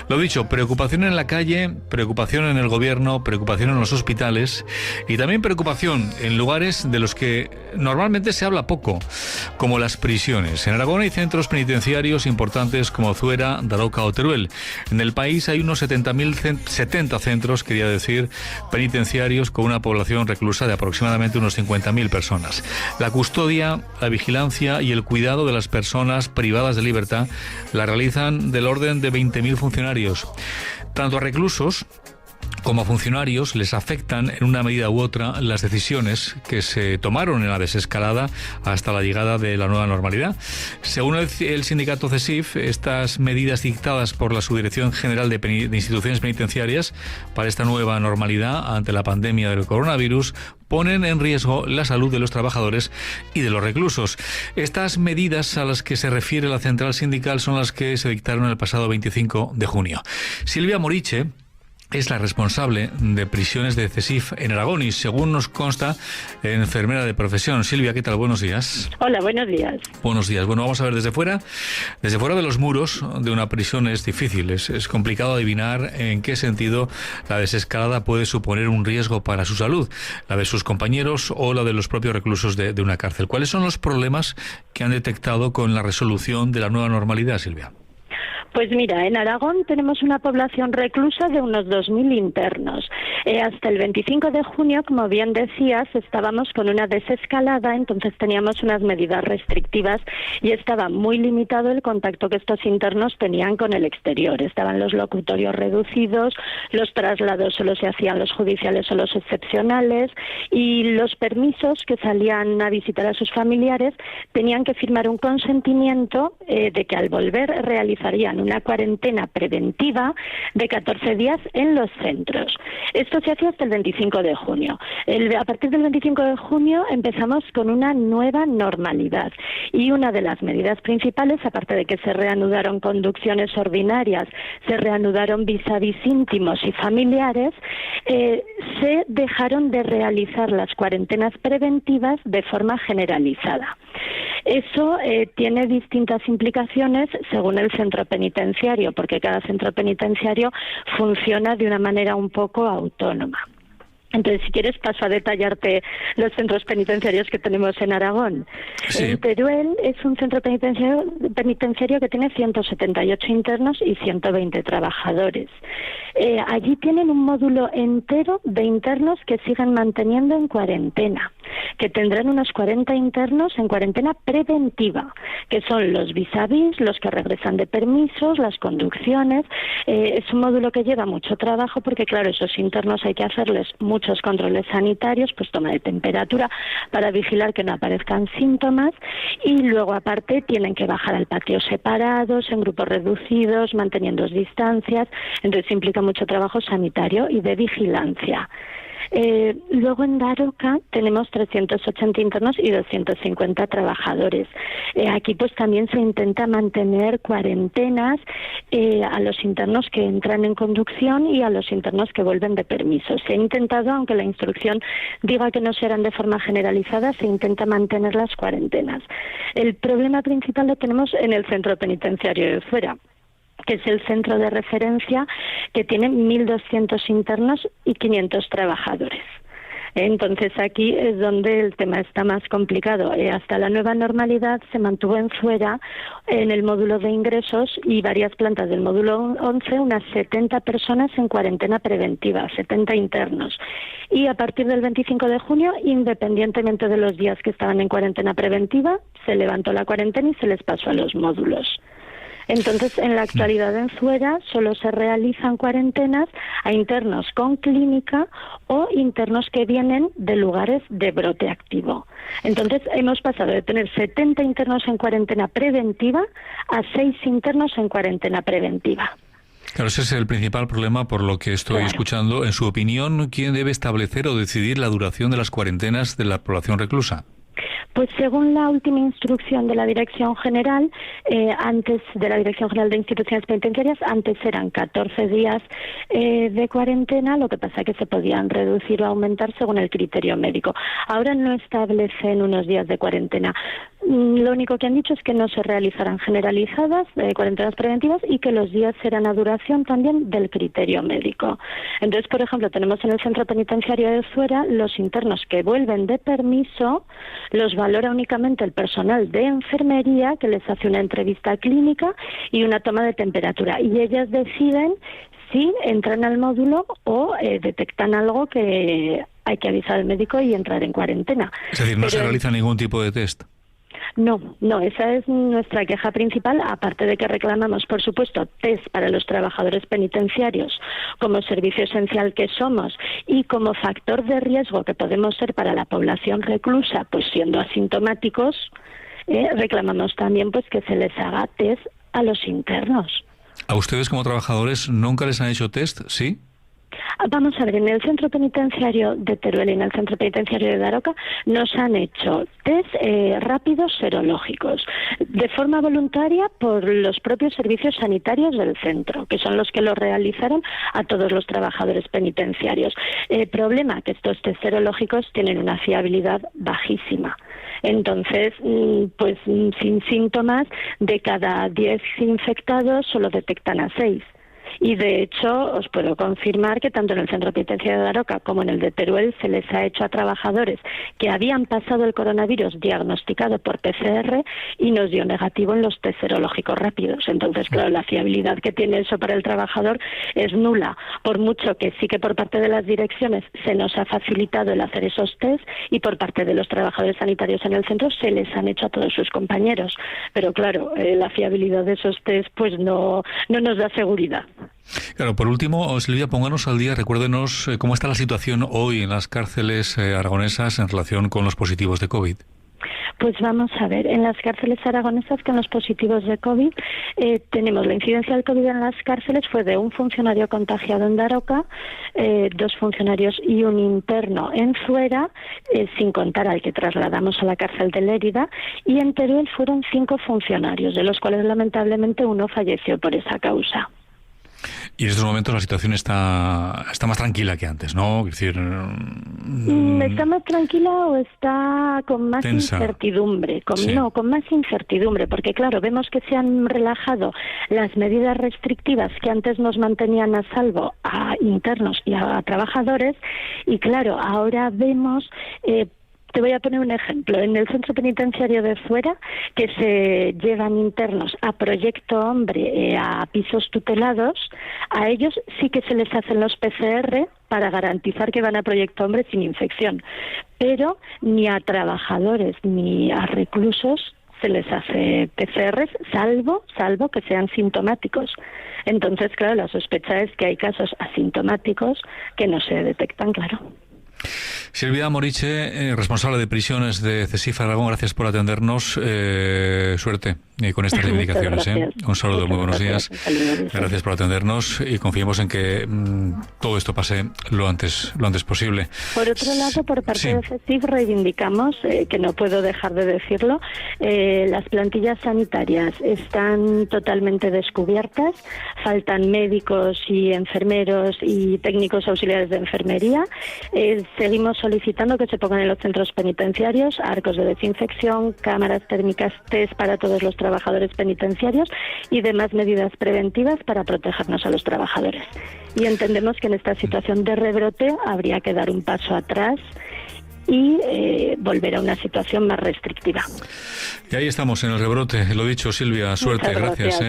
Lo dicho, preocupación en la calle, preocupación en el gobierno, preocupación en los hospitales y también preocupación en lugares de los que normalmente se habla poco, como las prisiones. En Aragón hay centros penitenciarios importantes como Zuera, Daroca o Teruel. En el país hay unos 70 centros, quería decir, penitenciarios con una población reclusa de aproximadamente unos 50.000 personas. La custodia, la vigilancia y el cuidado de las personas privadas de libertad la realizan del orden de 20.000 funcionarios. Tanto a reclusos como a funcionarios les afectan en una medida u otra las decisiones que se tomaron en la desescalada hasta la llegada de la nueva normalidad. Según el sindicato CESIF, estas medidas dictadas por la Subdirección General de Instituciones Penitenciarias para esta nueva normalidad ante la pandemia del coronavirus ponen en riesgo la salud de los trabajadores y de los reclusos. Estas medidas a las que se refiere la central sindical son las que se dictaron el pasado 25 de junio. Silvia Moriche es la responsable de prisiones de CESIF en Aragón y, según nos consta, enfermera de profesión. Silvia, ¿qué tal? Buenos días. Hola, buenos días. Buenos días. Bueno, vamos a ver, desde fuera de los muros de una prisión es difícil, es complicado adivinar en qué sentido la desescalada puede suponer un riesgo para su salud, la de sus compañeros o la de los propios reclusos de una cárcel. ¿Cuáles son los problemas que han detectado con la resolución de la nueva normalidad, Silvia? Pues mira, en Aragón tenemos una población reclusa de unos 2.000 internos. Hasta el 25 de junio, como bien decías, estábamos con una desescalada, entonces teníamos unas medidas restrictivas y estaba muy limitado el contacto que estos internos tenían con el exterior. Estaban los locutorios reducidos, los traslados solo se hacían los judiciales o los excepcionales y los permisos que salían a visitar a sus familiares tenían que firmar un consentimiento de que al volver realizarían una cuarentena preventiva de 14 días en los centros. Esto se hacía hasta el 25 de junio. A partir del 25 de junio empezamos con una nueva normalidad y una de las medidas principales, aparte de que se reanudaron conducciones ordinarias, se reanudaron vis-a-vis íntimos y familiares, se dejaron de realizar las cuarentenas preventivas de forma generalizada. Eso tiene distintas implicaciones según el centro penitenciario, porque cada centro penitenciario funciona de una manera un poco autónoma. Entonces, si quieres, paso a detallarte los centros penitenciarios que tenemos en Aragón. Sí. En Teruel es un centro penitenciario que tiene 178 internos y 120 trabajadores. Allí tienen un módulo entero de internos que siguen manteniendo en cuarentena, que tendrán unos 40 internos en cuarentena preventiva, que son los vis-a-vis, los que regresan de permisos, las conducciones. Es un módulo que lleva mucho trabajo porque, claro, esos internos hay que hacerles muchos controles sanitarios, pues toma de temperatura para vigilar que no aparezcan síntomas y luego aparte tienen que bajar al patio separados, en grupos reducidos, manteniendo distancias, entonces implica mucho trabajo sanitario y de vigilancia. Luego en Daroca tenemos 380 internos y 250 trabajadores. Aquí pues también se intenta mantener cuarentenas a los internos que entran en conducción y a los internos que vuelven de permiso. Se ha intentado, aunque la instrucción diga que no serán de forma generalizada, se intenta mantener las cuarentenas. El problema principal lo tenemos en el centro penitenciario de Zuera, que es el centro de referencia que tiene 1.200 internos y 500 trabajadores. Entonces aquí es donde el tema está más complicado. Hasta la nueva normalidad se mantuvo en Zuera, en el módulo de ingresos y varias plantas del módulo 11, unas 70 personas en cuarentena preventiva, 70 internos. Y a partir del 25 de junio, independientemente de los días que estaban en cuarentena preventiva, se levantó la cuarentena y se les pasó a los módulos. Entonces, en la actualidad en Zuera solo se realizan cuarentenas a internos con clínica o internos que vienen de lugares de brote activo. Entonces, hemos pasado de tener 70 internos en cuarentena preventiva a 6 internos en cuarentena preventiva. Claro, ese es el principal problema por lo que estoy escuchando. En su opinión, ¿quién debe establecer o decidir la duración de las cuarentenas de la población reclusa? Pues según la última instrucción de la Dirección General, antes de la Dirección General de Instituciones Penitenciarias, antes eran 14 días de cuarentena, lo que pasa que se podían reducir o aumentar según el criterio médico. Ahora no establecen unos días de cuarentena. Lo único que han dicho es que no se realizarán generalizadas, cuarentenas preventivas, y que los días serán a duración también del criterio médico. Entonces, por ejemplo, tenemos en el centro penitenciario de Zuera los internos que vuelven de permiso, los valora únicamente el personal de enfermería, que les hace una entrevista clínica y una toma de temperatura, y ellas deciden si entran al módulo o detectan algo que hay que avisar al médico y entrar en cuarentena. Es decir, no se realiza ningún tipo de test. No, esa es nuestra queja principal, aparte de que reclamamos, por supuesto, test para los trabajadores penitenciarios como servicio esencial que somos y como factor de riesgo que podemos ser para la población reclusa, pues siendo asintomáticos, reclamamos también pues que se les haga test a los internos. ¿A ustedes como trabajadores nunca les han hecho test, sí? Vamos a ver, en el centro penitenciario de Teruel y en el centro penitenciario de Daroca nos han hecho test rápidos serológicos de forma voluntaria por los propios servicios sanitarios del centro, que son los que lo realizaron a todos los trabajadores penitenciarios. El problema que estos test serológicos tienen una fiabilidad bajísima. Entonces, pues sin síntomas, de cada 10 infectados solo detectan a 6. Y de hecho os puedo confirmar que tanto en el centro penitenciario de Daroca como en el de Teruel se les ha hecho a trabajadores que habían pasado el coronavirus diagnosticado por PCR y nos dio negativo en los test serológicos rápidos. Entonces, claro, la fiabilidad que tiene eso para el trabajador es nula, por mucho que sí que por parte de las direcciones se nos ha facilitado el hacer esos test y por parte de los trabajadores sanitarios en el centro se les han hecho a todos sus compañeros. Pero claro, la fiabilidad de esos test pues no nos da seguridad. Claro, por último, Silvia, pónganos al día, recuérdenos cómo está la situación hoy en las cárceles aragonesas en relación con los positivos de COVID. Pues vamos a ver, en las cárceles aragonesas con los positivos de COVID tenemos la incidencia del COVID en las cárceles fue de un funcionario contagiado en Daroca, 2 funcionarios y un interno en Zuera, sin contar al que trasladamos a la cárcel de Lérida, y en Teruel fueron 5 funcionarios, de los cuales lamentablemente uno falleció por esa causa. Y en estos momentos la situación está más tranquila que antes, ¿no? Es decir, ¿está más tranquila o está con más tensa. Incertidumbre? Sí. No, con más incertidumbre, porque claro, vemos que se han relajado las medidas restrictivas que antes nos mantenían a salvo a internos y a trabajadores, y claro, ahora vemos... Te voy a poner un ejemplo. En el centro penitenciario de Zuera, que se llevan internos a Proyecto Hombre, a pisos tutelados, a ellos sí que se les hacen los PCR para garantizar que van a Proyecto Hombre sin infección. Pero ni a trabajadores ni a reclusos se les hace PCRs, salvo que sean sintomáticos. Entonces, claro, la sospecha es que hay casos asintomáticos que no se detectan, claro. Silvia Moriche, responsable de prisiones de CESIF Aragón, gracias por atendernos. Suerte con estas reivindicaciones. Un saludo, muy buenos días. Gracias por atendernos y confiemos en que todo esto pase lo antes posible. Por otro lado, por parte de CESIF reivindicamos, que no puedo dejar de decirlo, las plantillas sanitarias están totalmente descubiertas, faltan médicos y enfermeros y técnicos auxiliares de enfermería. Seguimos solicitando que se pongan en los centros penitenciarios arcos de desinfección, cámaras térmicas, test para todos los trabajadores penitenciarios y demás medidas preventivas para protegernos a los trabajadores. Y entendemos que en esta situación de rebrote habría que dar un paso atrás y volver a una situación más restrictiva. Y ahí estamos en el rebrote. Lo dicho, Silvia, suerte, gracias.